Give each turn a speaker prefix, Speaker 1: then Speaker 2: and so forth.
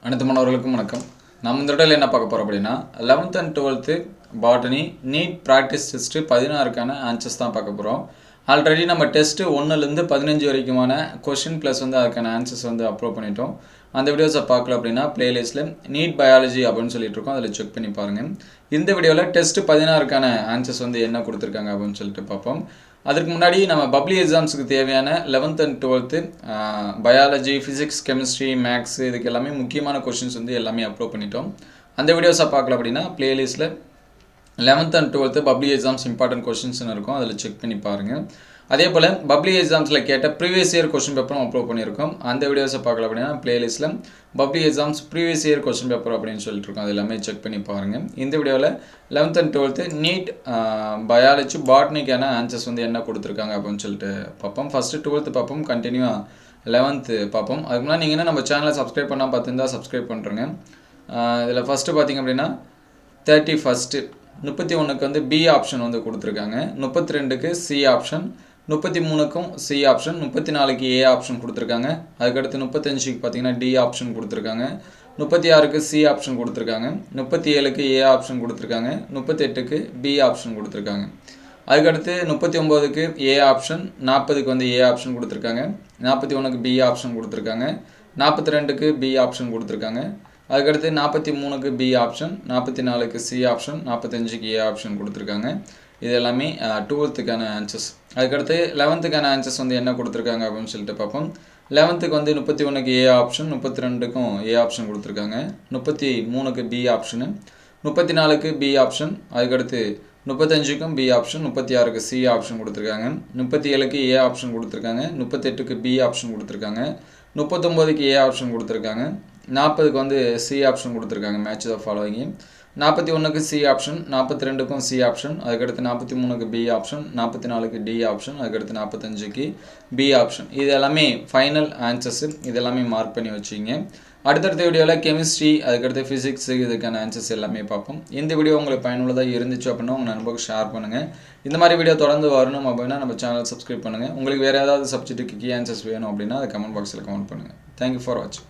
Speaker 1: அனைத்து மாணவர்களுக்கும் வணக்கம். நம்ம இந்த இடத்துல என்ன பார்க்க போகிறோம் அப்படின்னா 11th and 12th botany NEET practice test 16க்கான ஆன்சர்ஸ் தான் பார்க்க போகிறோம். ஆல்ரெடி நம்ம டெஸ்ட்டு 1லேருந்து 15 வரைக்குமான கொஷின் ப்ளஸ் அதுக்கான ஆன்சர்ஸ் அப்லோட் பண்ணிட்டோம். அந்த வீடியோஸை பார்க்கல அப்படின்னா பிளேலிஸ்ட்டில் நீட் பயாலஜி அப்படின்னு சொல்லிட்டு இருக்கோம், அதில் செக் பண்ணி பாருங்கள். இந்த வீடியோவில் டெஸ்ட்டு 16க்கான ஆன்சர்ஸ் என்ன கொடுத்துருக்காங்க அப்படின்னு சொல்லிட்டு பார்ப்போம். அதுக்கு முன்னாடி நம்ம பப்ளிக் எக்ஸாம்ஸுக்கு தேவையான 11th and 12th biology, physics, chemistry, maths இதுக்கு எல்லாமே முக்கியமான கொஷின்ஸ் எல்லாமே அப்லோட் பண்ணிட்டோம். அந்த வீடியோஸை பார்க்கல அப்படின்னா பிளேலிஸ்ட்டில் 11th and 12th public exams important கொஷின்ஸ்னு இருக்கும், அதில் செக் பண்ணி பாருங்கள். அதே போல் பப்ளிக் எக்ஸாம்ஸில் கேட்ட ப்ரீவியஸ் இயர் கொஷின் பேப்பரும் அப்லோட் பண்ணியிருக்கோம். அந்த வீடியோஸை பார்க்கல அப்படின்னா பிளேலிஸ்ட்டில் public exams previous year question paper அப்படின்னு சொல்லிட்டு இருக்கோம், அது எல்லாமே செக் பண்ணி பாருங்கள். இந்த வீடியோவில் 11th and 12th NEET biology பாட்னிக்கான ஆன்சர்ஸ் என்ன கொடுத்துருக்காங்க அப்படின்னு சொல்லிட்டு பார்ப்போம். ஃபஸ்ட்டு 12th பார்ப்போம், கண்டினியூவாக 11th பார்ப்போம். அதுக்கு முன்னாடி நீங்கள் நம்ம சேனலை சப்ஸ்கிரைப் பண்ணால் பார்த்துருந்தா சப்ஸ்கிரைப் பண்ணுறேங்க. இதில் ஃபஸ்ட்டு பார்த்திங்க அப்படின்னா 31st 31க்கு பி ஆப்ஷன் கொடுத்துருக்காங்க, 32க்கு சி ஆப்ஷன், 33க்கும் சி ஆப்ஷன், 34க்கு ஏ ஆப்ஷன் கொடுத்துருக்காங்க. அதுக்கடுத்து 35க்கு பார்த்தீங்கன்னா டி ஆப்ஷன் கொடுத்துருக்காங்க, 36க்கு சி ஆப்ஷன் கொடுத்துருக்காங்க, 37க்கு ஏ ஆப்ஷன் கொடுத்துருக்காங்க, 38க்கு பி ஆப்ஷன் கொடுத்துருக்காங்க. அதுக்கடுத்து 39க்கு ஏ ஆப்ஷன், 40க்கு ஏ ஆப்ஷன் கொடுத்துருக்காங்க, 41க்கு பி ஆப்ஷன் கொடுத்துருக்காங்க, 42க்கு பி ஆப்ஷன் கொடுத்துருக்காங்க. அதுக்கடுத்து 43க்கு பி ஆப்ஷன், 44க்கு சி ஆப்ஷன், 45க்கு ஏ ஆப்ஷன் கொடுத்துருக்காங்க. இது எல்லாமே 12க்கான ஆன்சர்ஸ். அதுக்கடுத்து 11க்கான ஆன்சர்ஸ் என்ன கொடுத்துருக்காங்க அப்படின்னு சொல்லிட்டு பார்ப்போம். 11க்கு 31க்கு ஏ ஆப்ஷன், 32க்கும் ஏ ஆப்ஷன் கொடுத்துருக்காங்க, 33க்கு பி ஆப்ஷனு, 34க்கு பி ஆப்ஷன், அதுக்கடுத்து 35க்கும் பி ஆப்ஷன், 36க்கு சி ஆப்ஷன் கொடுத்துருக்காங்க, 37க்கு ஏ ஆப்ஷன் கொடுத்துருக்காங்க, 38க்கு பி ஆப்ஷன் கொடுத்துருக்காங்க, 39க்கு ஏ ஆப்ஷன் கொடுத்துருக்காங்க, 40க்கு சி ஆப்ஷன் கொடுத்துருக்காங்க, மேட்ச் த ஃபாலோவிங். 41க்கு சி ஆப்ஷன், 42க்கும் சி ஆப்ஷன், அதுக்கடுத்து 43க்கு பி ஆப்ஷன், 44க்கு டி ஆப்ஷன், அதுக்கடுத்து 45க்கு பி ஆப்ஷன். இது எல்லாமே ஃபைனல் ஆன்சர்ஸு, இது எல்லாமே மார்க் பண்ணி வச்சிங்க. அடுத்தடுத்த வீடியோவில் கெமிஸ்ட்ரி, அதுக்கடுத்து ஃபிசிக்ஸு இதுக்கான ஆன்சர்ஸ் எல்லாமே பார்ப்போம். இந்த வீடியோ உங்களுக்கு பயனுள்ளதாக இருந்துச்சு அப்படின்னா உங்கள் நண்பருக்கு ஷேர் பண்ணுங்கள். இந்த மாதிரி வீடியோ தொடர்ந்து வரணும் அப்படின்னா நம்ம சேனல் சப்ஸ்கிரைப் பண்ணுங்கள். உங்களுக்கு வேறு ஏதாவது சப்ஜெக்ட்டுக்கு கீ ஆன்சர்ஸ் வேணும் அப்படின்னா அதை கமெண்ட் பாக்ஸில் கமெண்ட் பண்ணுங்கள். தேங்க்யூ ஃபார் வாட்சிங்.